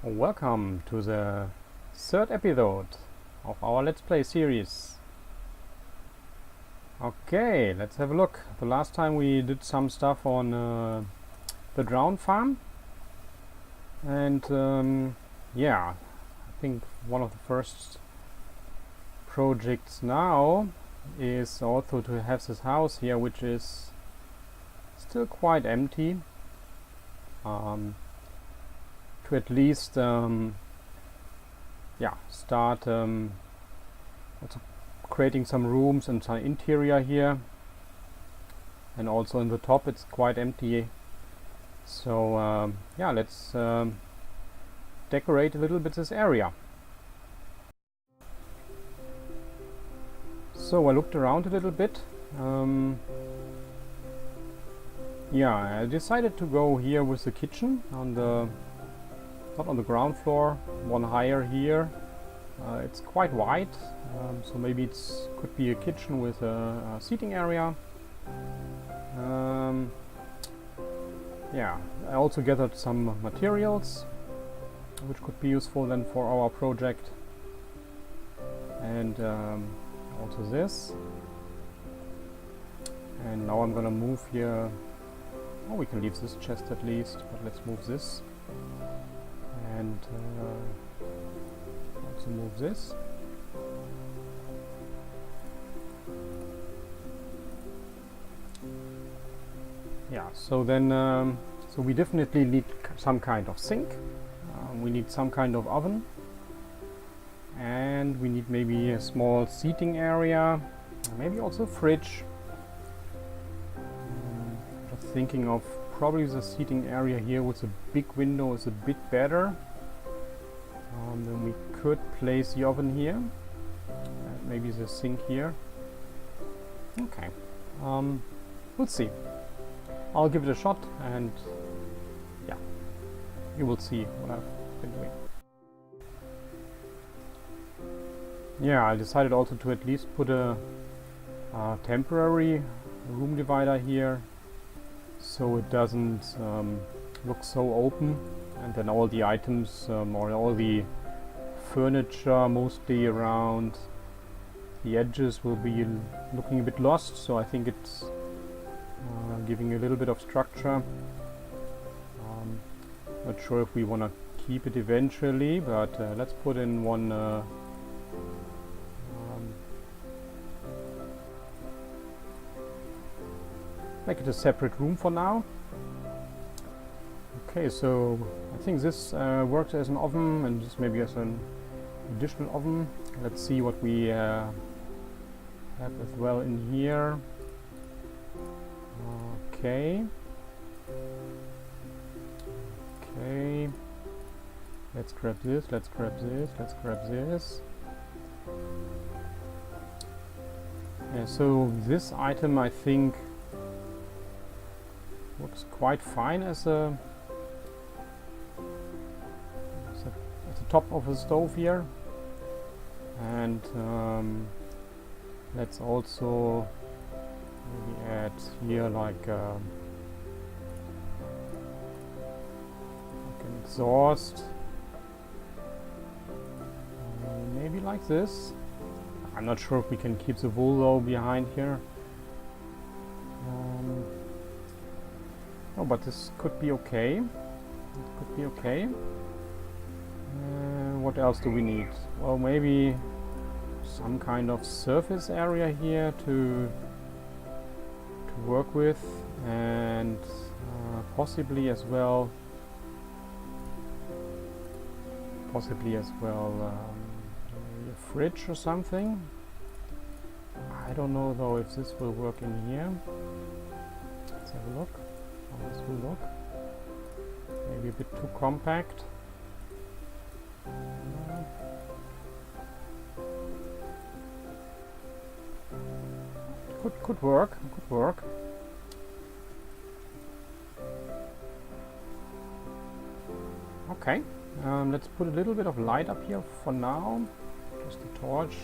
Welcome to the third episode of our Let's Play series. Okay, let's have a look. The last time we did some stuff on the drone farm, and yeah, I think one of the first projects now is also to have this house here, which is still quite empty. To at least start also creating some rooms and some interior here, and also in the top it's quite empty, so yeah, let's decorate a little bit this area. So I looked around a little bit. Yeah, I decided to go here with the kitchen on the not on the ground floor, one higher here. It's quite wide, so maybe it could be a kitchen with a seating area. Yeah, I also gathered some materials which could be useful then for our project, and also this. And now I'm gonna move here. Oh, we can leave this chest at least, but let's move this. And also move this. Yeah, so then so we definitely need some kind of sink. We need some kind of oven, and we need maybe a small seating area, maybe also a fridge. Just thinking of probably the seating area here with a big window is a bit better. Then we could place the oven here, maybe the sink here. Okay, we'll see. I'll give it a shot, and yeah, you will see what I've been doing. Yeah, I decided also to at least put a temporary room divider here, so it doesn't look so open, and then all the items or all the furniture mostly around the edges will be looking a bit lost, so I think it's giving a little bit of structure. Not sure if we want to keep it eventually, but let's put in one make it a separate room for now. Okay, so I think this works as an oven, and this maybe as an additional oven. Let's see what we have as well in here. Okay. Okay. Let's grab this, let's grab this, let's grab this. Yeah, so this item I think works quite fine as a at the top of the stove here, and let's also maybe add here like an exhaust, maybe like this. I'm not sure if we can keep the wool though behind here. Oh, but this could be okay. It could be okay. What else do we need? Well, maybe some kind of surface area here to work with, and possibly as well a fridge or something. I don't know though if this will work in here. Let's have a look how this will look. Maybe a bit too compact. Could work. Could work. Okay, let's put a little bit of light up here for now. Just a torch.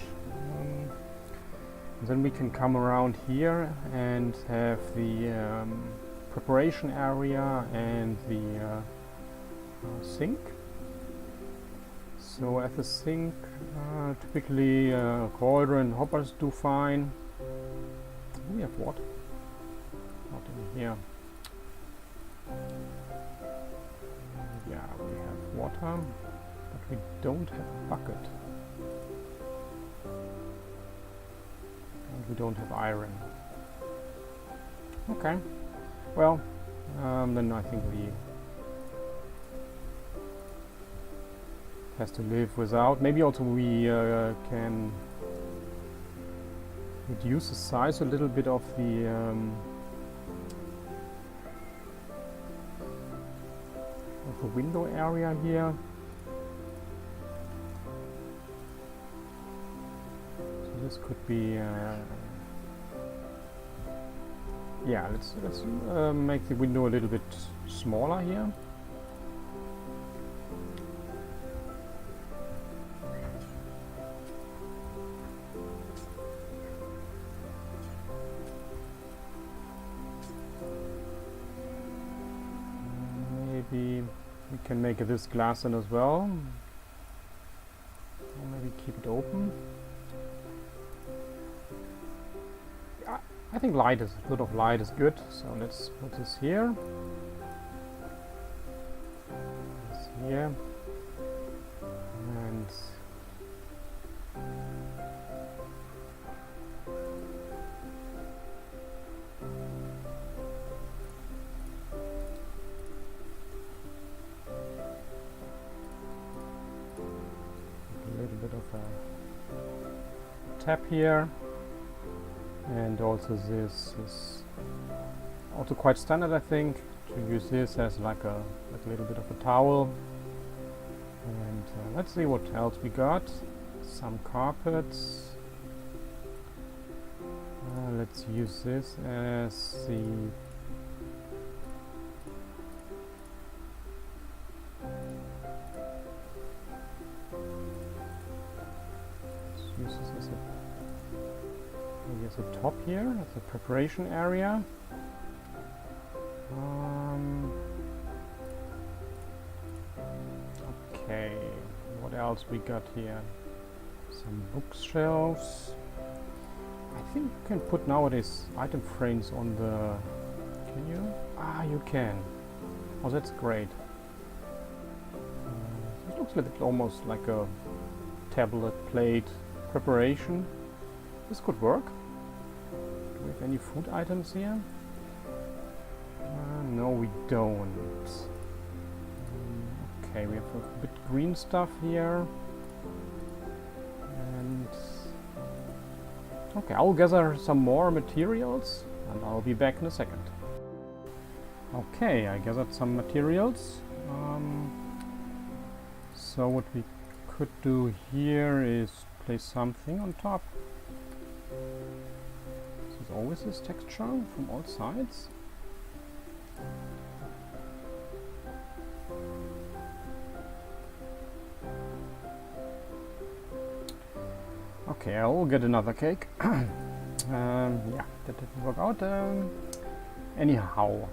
Then we can come around here and have the preparation area and the sink. So at the sink, typically cauldron hoppers do fine. We have what? Not in here. Yeah, we have water, but we don't have a bucket. And we don't have iron. Okay. Well, then I think we has to live without. Maybe also we can reduce the size a little bit of the window area here. So this could be yeah, let's make the window a little bit smaller here. Maybe we can make this glass in as well. Or maybe keep it open. I think a lot of light is good, so let's put this here. This here. And a little bit of a tap here. And also this is also quite standard, I think, to use this as like a little bit of a towel. And let's see what else we got. Some carpets. Let's use this as the the top here, that's the preparation area. Okay, what else we got here? Some bookshelves. I think you can put nowadays item frames on the... Can you? Ah, you can. Oh, that's great. It looks a little bit almost like a tablet plate preparation. This could work. Do we have any food items here? No, we don't. Okay, we have a bit green stuff here. And okay, I'll gather some more materials and I'll be back in a second. Okay, I gathered some materials. So what we could do here is place something on top. Always this texture from all sides. Okay, I'll get another cake. Yeah, that didn't work out. Anyhow,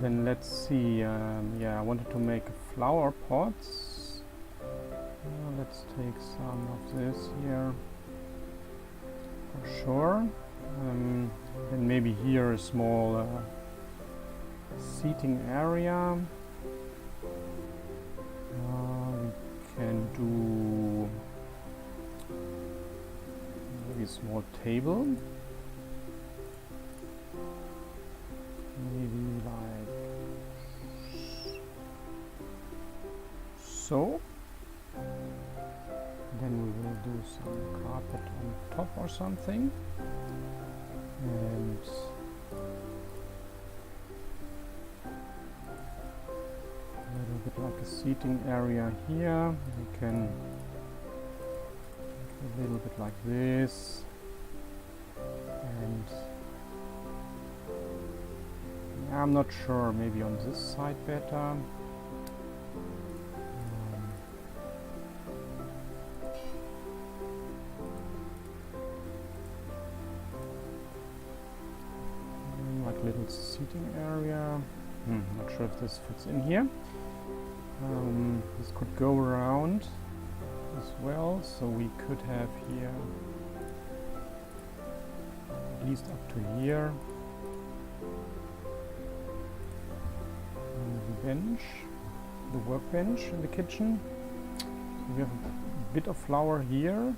then let's see. Yeah, I wanted to make flower pots. Let's take some of this here for sure. And maybe here a small seating area. We can do maybe a small table. Maybe like so. Then we will do some carpet on top or something. And a little bit like a seating area here. We can make a little bit like this. And I'm not sure, maybe on this side better. Little seating area. Not sure if this fits in here. This could go around. as well, so we could have here at least up to here. And the bench, the workbench in the kitchen. So we have a bit of flour here.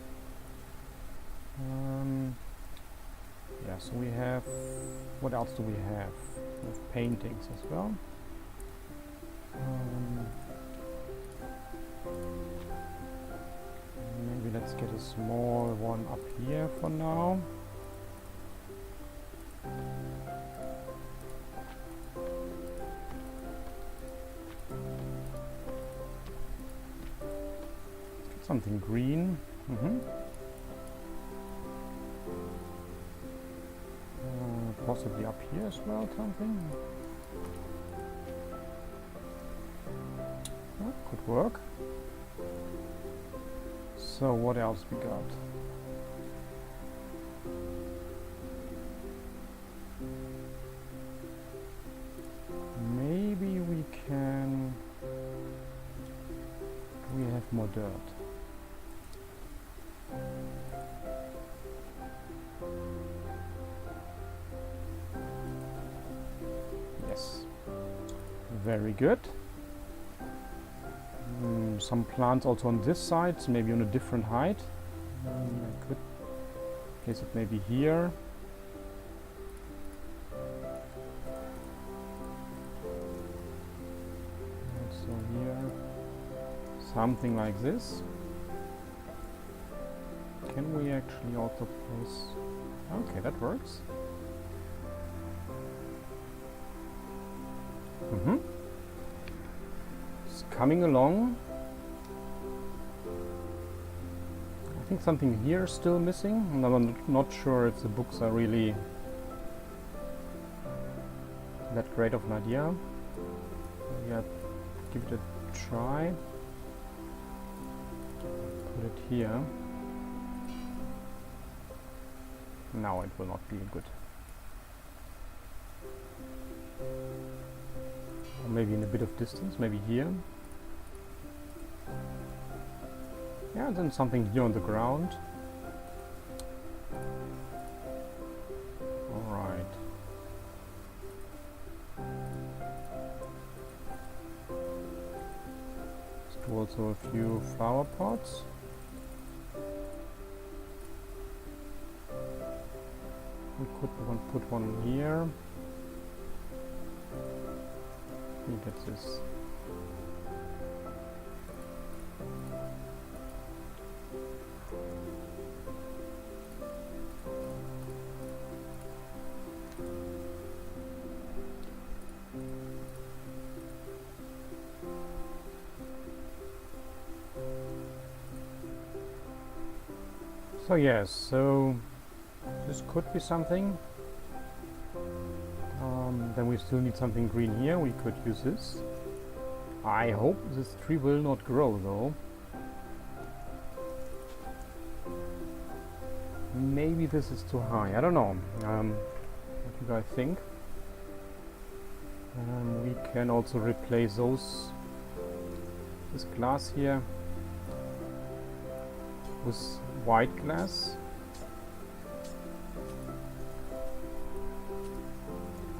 Yeah, so we have, what else do we have? We have paintings as well. Maybe let's get a small one up here for now. Let's get something green. Possibly up here as well, something. Oh, could work. So what else we got? Maybe we can... Do we have more dirt? Yes. Very good. Some plants also on this side, so maybe on a different height. I could place it maybe here. Also here. Something like this. Can we actually also place... Okay, that works. It's coming along. I think something here is still missing, and I'm not sure if the books are really that great of an idea. Yeah, give it a try. Put it here. Now it will not be good. Or maybe in a bit of distance, maybe here. Yeah, then something here on the ground. Alright. Let's do also a few flower pots. We could put one here. I think that's this. So yes, so this could be something. Then we still need something green here. We could use this. I hope this tree will not grow though. Maybe this is too high. I don't know. What do you guys think? We can also replace this glass here with white glass.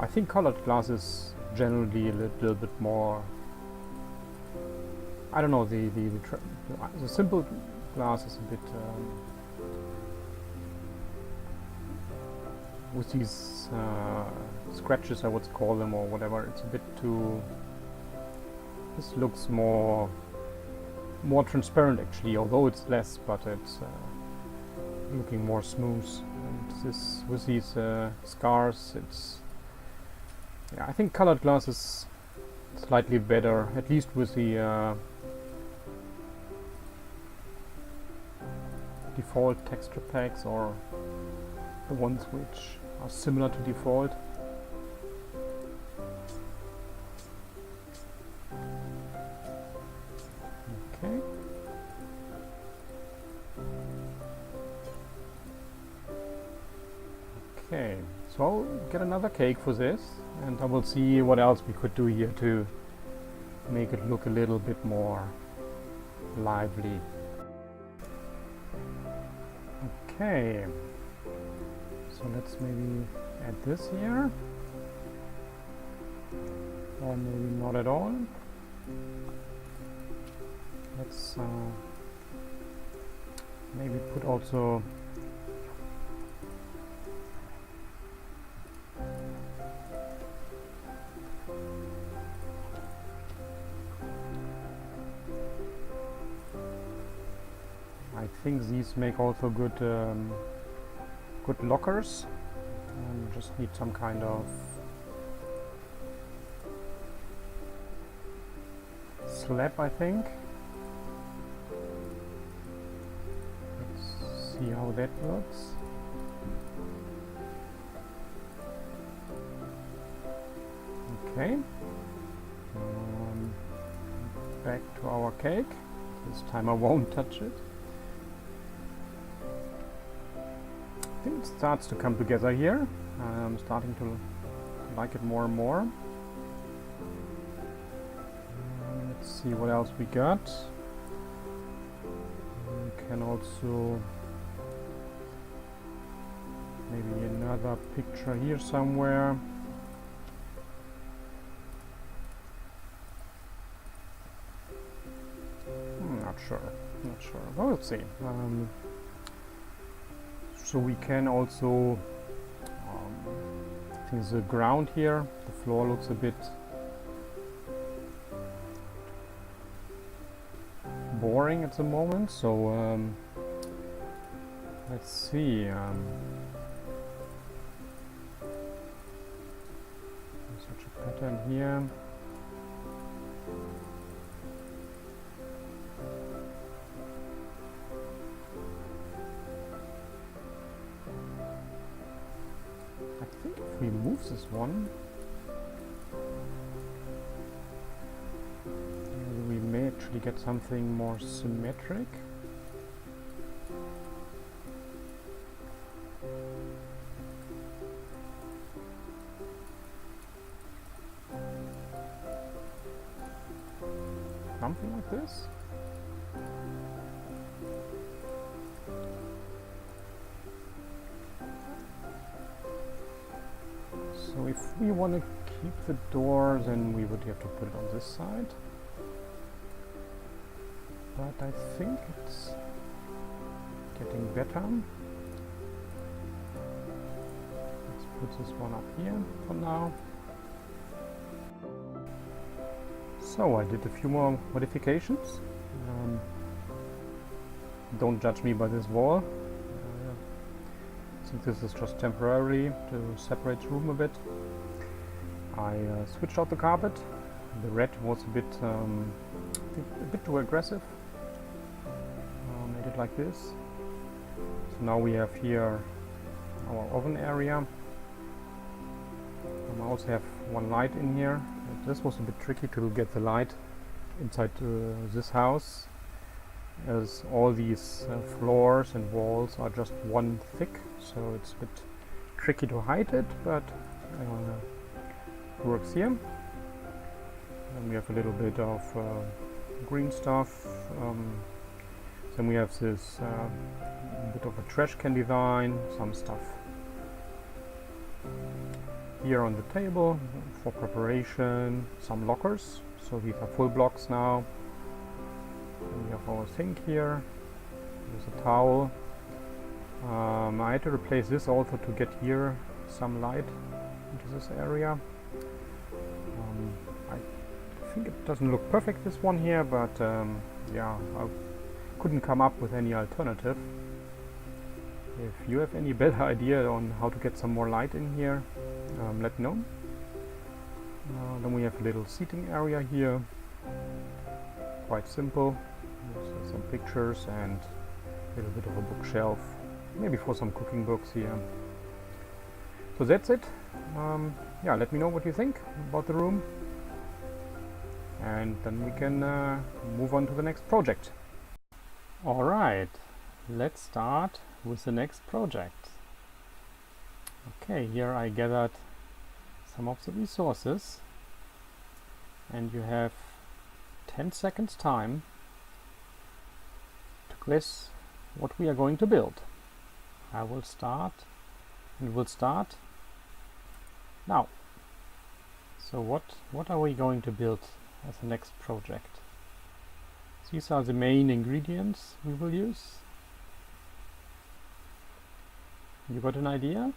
I think colored glass is generally a little bit more. I don't know. The simple glass is a bit with these scratches, I would call them, or whatever. It's a bit too. This looks more transparent actually, although it's less, but it's looking more smooth. And this with these scars, it's. Yeah, I think colored glass is slightly better, at least with the default texture packs, or the ones which are similar to default. Okay. Okay, so I'll get another cake for this, and I will see what else we could do here to make it look a little bit more lively. Okay, so let's maybe add this here, or maybe not at all. Let's maybe put also I think these make also good good lockers. Just need some kind of slab, I think. Let's see how that works. Okay. Back to our cake. This time I won't touch it. I think it starts to come together here. I'm starting to like it more and more. Let's see what else we got. We can also maybe another picture here somewhere. Not sure. Well, we'll see. So we can also, I think the ground here, the floor looks a bit boring at the moment, so let's see. Such a pattern here. I think if we move this one, we may actually get something more symmetric. Something like this. So if we want to keep the door, then we would have to put it on this side. But I think it's getting better. Let's put this one up here for now. So I did a few more modifications. Don't judge me by this wall. I think this is just temporary to separate the room a bit. I switched out the carpet. The red was a bit too aggressive. Made it like this. So now we have here our oven area. I also have one light in here. This was a bit tricky to get the light inside this house, as all these floors and walls are just one thick, so it's a bit tricky to hide it, but it works here. And we have a little bit of green stuff. Then we have this bit of a trash can design, some stuff here on the table for preparation, some lockers. So these are full blocks now. And we have our sink here. There's a towel. I had to replace this also to get here some light into this area. I think it doesn't look perfect, this one here, but yeah, I couldn't come up with any alternative. If you have any better idea on how to get some more light in here, let me know. Then we have a little seating area here, quite simple. There's some pictures and a little bit of a bookshelf, maybe for some cooking books here. So that's it. Yeah, let me know what you think about the room, and then we can move on to the next project. Alright, let's start with the next project. Okay, here I gathered some of the resources, and you have 10 seconds time to guess what we are going to build. I will start, and we'll start now. So what are we going to build as the next project? These are the main ingredients we will use. You got an idea?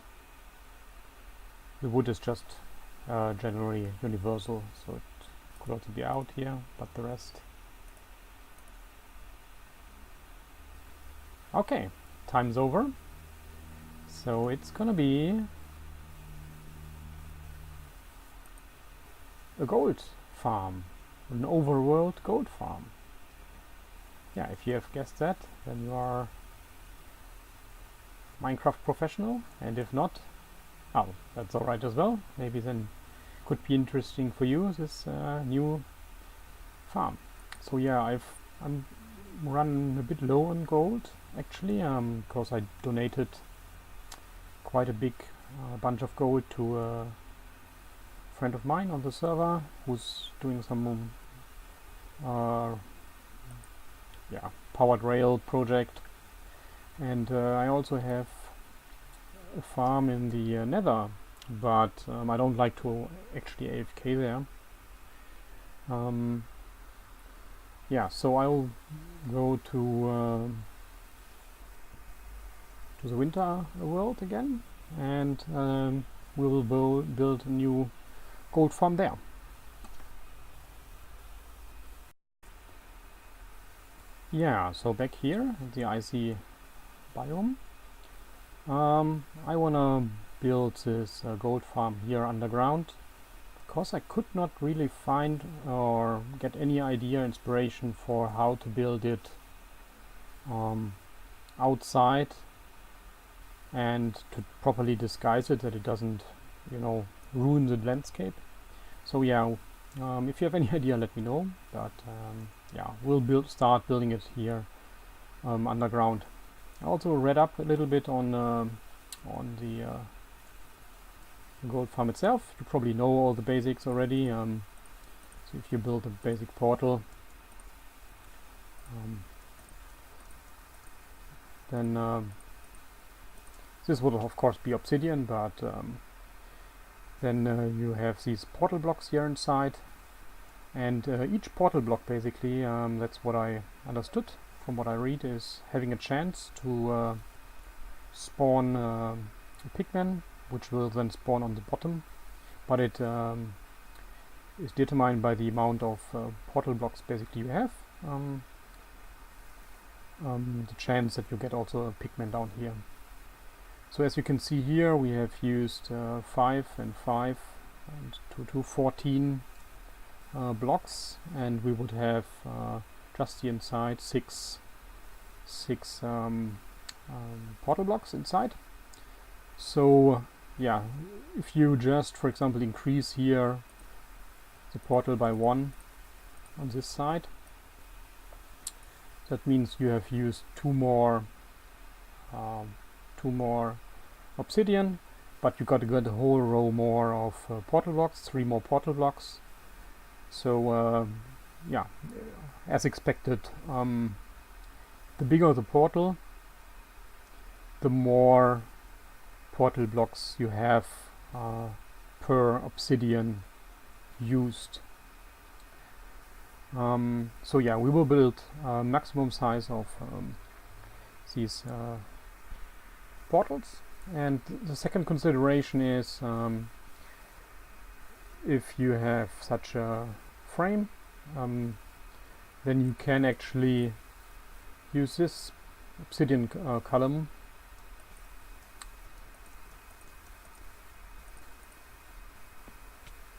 The wood is just generally universal, so it could also be out here, but the rest. Okay, time's over. So it's gonna be a gold farm, an overworld gold farm. Yeah, if you have guessed that, then you are Minecraft professional, and if not, oh, that's alright as well. Maybe then could be interesting for you, this new farm. So yeah, I'm running a bit low on gold actually, because I donated quite a big bunch of gold to a friend of mine on the server who's doing some powered rail project, and I also have a farm in the nether, but I don't like to actually AFK there. Yeah, so I'll go to the winter world again, and we will build a new gold farm there. Yeah, so back here, the icy biome. I wanna build this gold farm here underground, because I could not really find or get any idea, inspiration for how to build it outside and to properly disguise it, that it doesn't, you know, ruin the landscape. So yeah, if you have any idea, let me know. But yeah, we'll start building it here underground. I also read up a little bit on the gold farm itself. You probably know all the basics already. So if you build a basic portal, then this would of course be obsidian, but then you have these portal blocks here inside, and each portal block basically, that's what I understood from what I read, is having a chance to spawn a pigman, which will then spawn on the bottom, but it is determined by the amount of portal blocks basically you have. The chance that you get also a pigman down here. So as you can see here, we have used 5 and 5 and 14 blocks, and we would have just the inside six portal blocks inside. So yeah, if you just, for example, increase here the portal by 1 on this side, that means you have used two more obsidian, but you got to get a whole row more of portal blocks, 3 more portal blocks. So yeah, as expected, the bigger the portal, the more portal blocks you have per obsidian used. So yeah, we will build maximum size of these portals. And the second consideration is, if you have such a frame, then you can actually use this obsidian column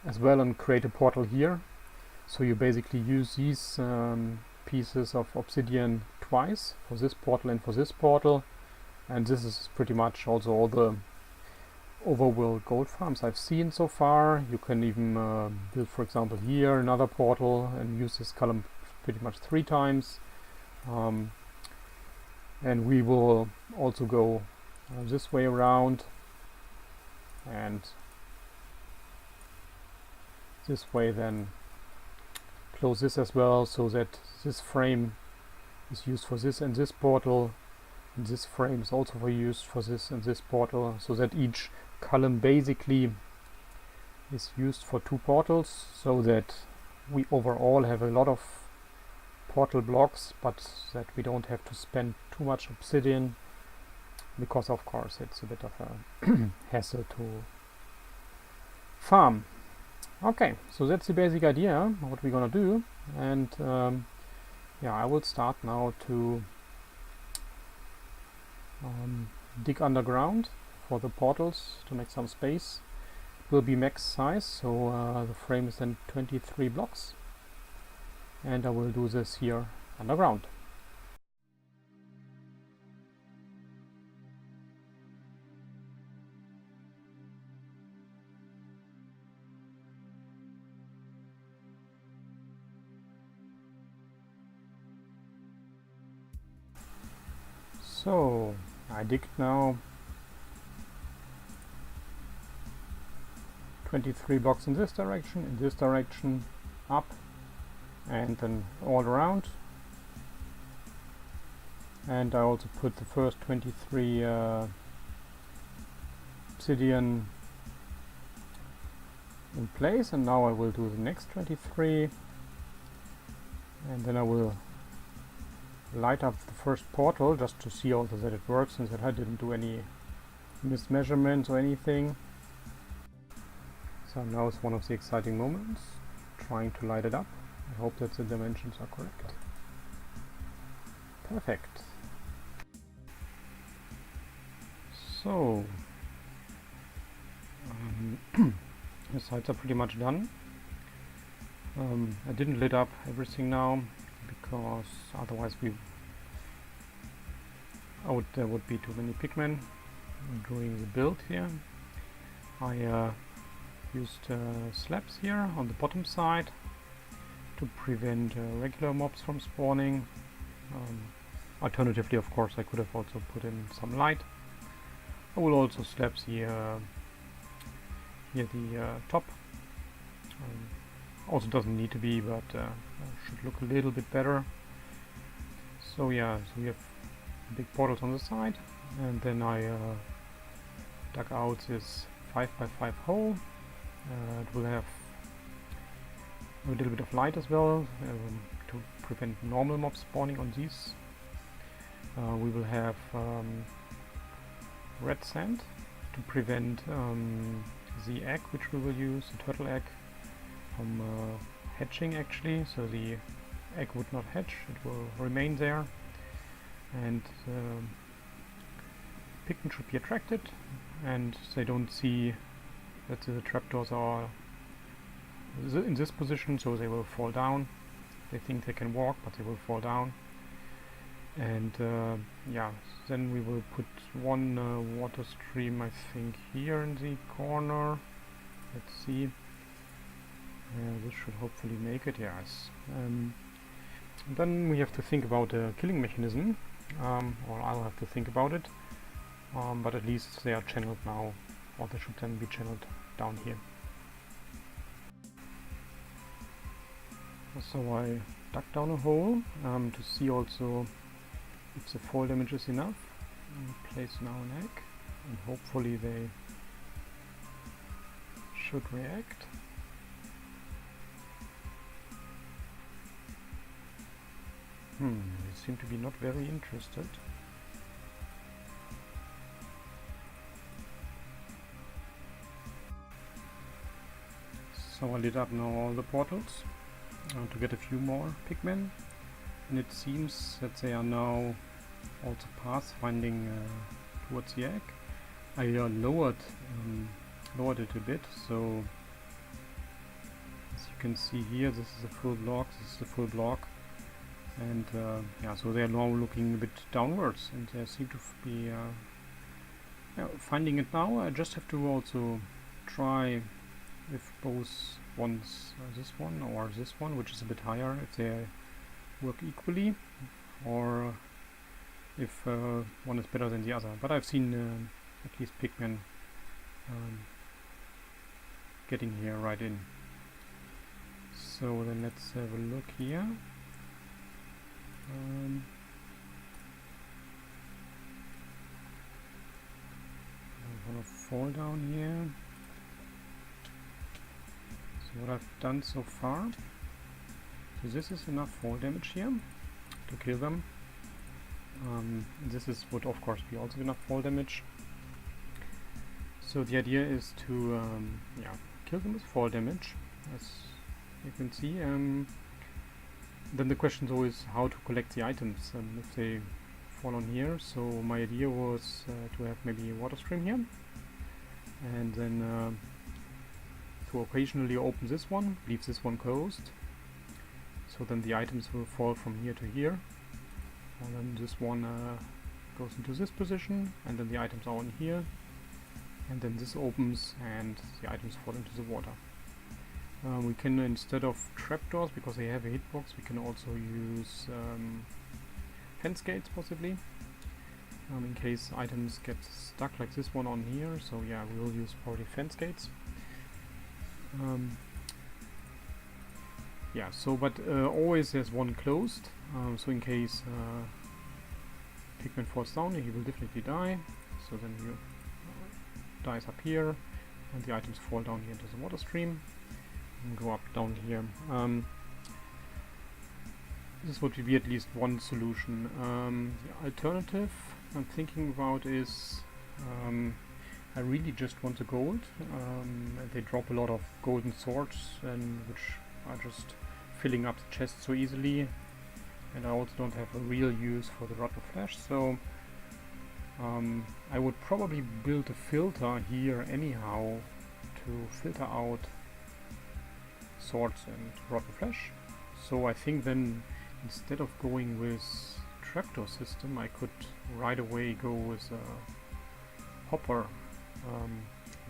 as well and create a portal here. So you basically use these pieces of obsidian twice, for this portal and for this portal. And this is pretty much also all the overworld gold farms I've seen so far. You can even build, for example, here another portal and use this column pretty much 3 times. And we will also go this way around and this way, then close this as well, so that this frame is used for this and this portal, And this frame is also used for this and this portal, so that each column basically is used for 2 portals, so that we overall have a lot of portal blocks, but that we don't have to spend too much obsidian, because of course it's a bit of a hassle to farm. Okay, so that's the basic idea what we're gonna do, and yeah, I will start now to dig underground for the portals to make some space. It will be max size, so the frame is then 23 blocks, and I will do this here underground. So I dig now 23 blocks in this direction, up, and then all around. And I also put the first 23 obsidian in place, and now I will do the next 23, and then I will light up the first portal just to see also that it works, and that I didn't do any mismeasurements or anything. So now is one of the exciting moments, trying to light it up. I hope that the dimensions are correct. Perfect. So the sides are pretty much done. I didn't lit up everything now, because otherwise there would be too many pigmen doing the build here. I used slabs here on the bottom side to prevent regular mobs from spawning. Alternatively, of course, I could have also put in some light. I will also slabs here the top. Also doesn't need to be, but should look a little bit better. So yeah, so we have big portals on the side, and then I dug out this 5x5 hole. It will have a little bit of light as well, to prevent normal mob spawning on these. We will have red sand to prevent the egg which we will use, the turtle egg, from hatching actually, so the egg would not hatch, it will remain there, and pigmen should be attracted, and they don't see that the trapdoors are in this position, so they will fall down. They think they can walk, but they will fall down. And yeah, then we will put one water stream, I think, here in the corner. Let's see. This should hopefully make it, yes. Then we have to think about a killing mechanism, or I'll have to think about it, but at least they are channeled now, or they should then be channeled down here. So I dug down a hole to see also if the fall damage is enough. Place now an egg, and hopefully they should react. They seem to be not very interested. So I lit up now all the portals to get a few more pigmen, and it seems that they are now also pathfinding towards the egg. I lowered it a bit, so as you can see here, this is a full block, this is a full block, and yeah, so they are now looking a bit downwards, and they seem to be finding it now. I just have to also try if both ones, this one or this one, which is a bit higher, if they work equally, or if one is better than the other. But I've seen at least pigmen getting here right in. So then let's have a look here. fall down here. So what I've done so far, so this is enough fall damage here to kill them. This would of course be also enough fall damage. So the idea is to kill them with fall damage, as you can see. Then the question is always how to collect the items if they fall on here. So my idea was to have maybe a water stream here, and then to occasionally open this one, leave this one closed, so then the items will fall from here to here, and then this one goes into this position, and then the items are on here, and then this opens and the items fall into the water. We can, instead of trapdoors, because they have a hitbox, we can also use fence gates possibly, in case items get stuck like this one on here. So yeah, we will use probably fence gates. Yeah, so but always there's one closed, so in case Pigman falls down, he will definitely die. So then he dies up here, and the items fall down here into the water stream and go up down here. This would be at least one solution. The alternative I'm thinking about is I really just want the gold. They drop a lot of golden swords, and which are just filling up the chest so easily, and I also don't have a real use for the Rod of Flesh, so I would probably build a filter here anyhow to filter out swords and Rod of Flesh. So I think then instead of going with trapdoor system, I could right away go with a hopper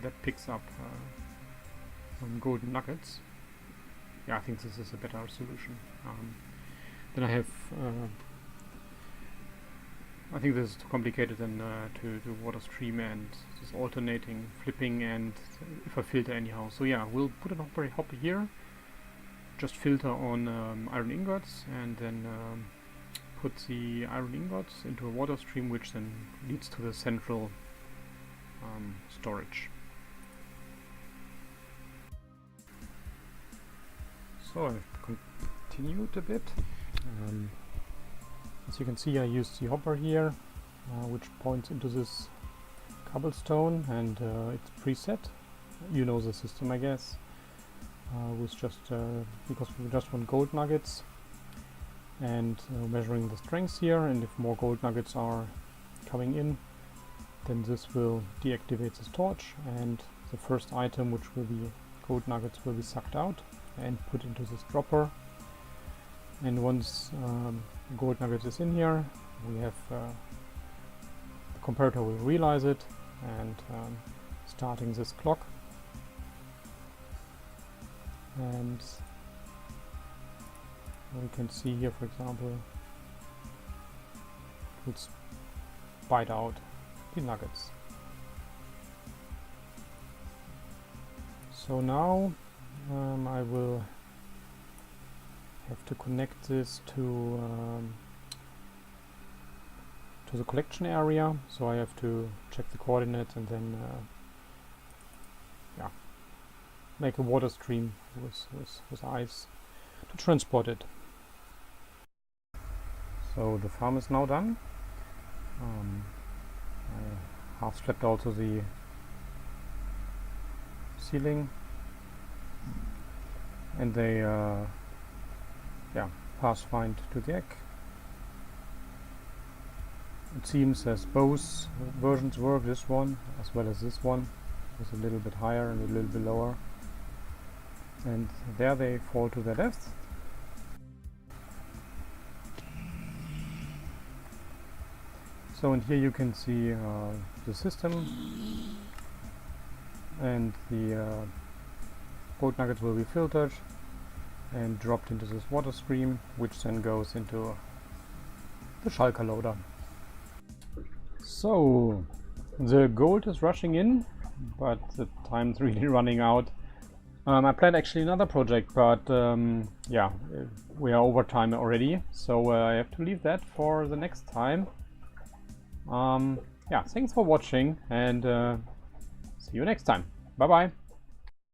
that picks up golden nuggets. Yeah, I think this is a better solution. Then I have I think this is too complicated than to do water stream and just alternating, flipping, and if I filter anyhow. So yeah, we'll put a hopper here, just filter on iron ingots, and then put the iron ingots into a water stream, which then leads to the central storage. So I've continued a bit. As you can see, I used the hopper here, which points into this cobblestone, and it's preset. You know the system, I guess. With just because we just want gold nuggets, and measuring the strengths here, and if more gold nuggets are coming in, then this will deactivate this torch, and the first item, which will be gold nuggets, will be sucked out and put into this dropper. And once gold nuggets is in here, we have the comparator will realize it, and starting this clock, and we can see here, for example, it will spite out the nuggets. So now I will have to connect this to the collection area, so I have to check the coordinates and then make a water stream with ice to transport it. So the farm is now done. I half slapped also the ceiling, and they pass fine to the egg. It seems as both versions work, this one as well as this one, is a little bit higher and a little bit lower, and there they fall to their death. So, and here you can see the system, and the gold nuggets will be filtered and dropped into this water stream, which then goes into the shulker loader. So the gold is rushing in, but the time's really running out. I planned actually another project, but yeah, we are over time already, so I have to leave that for the next time. Yeah, thanks for watching, and See you next time. Bye bye.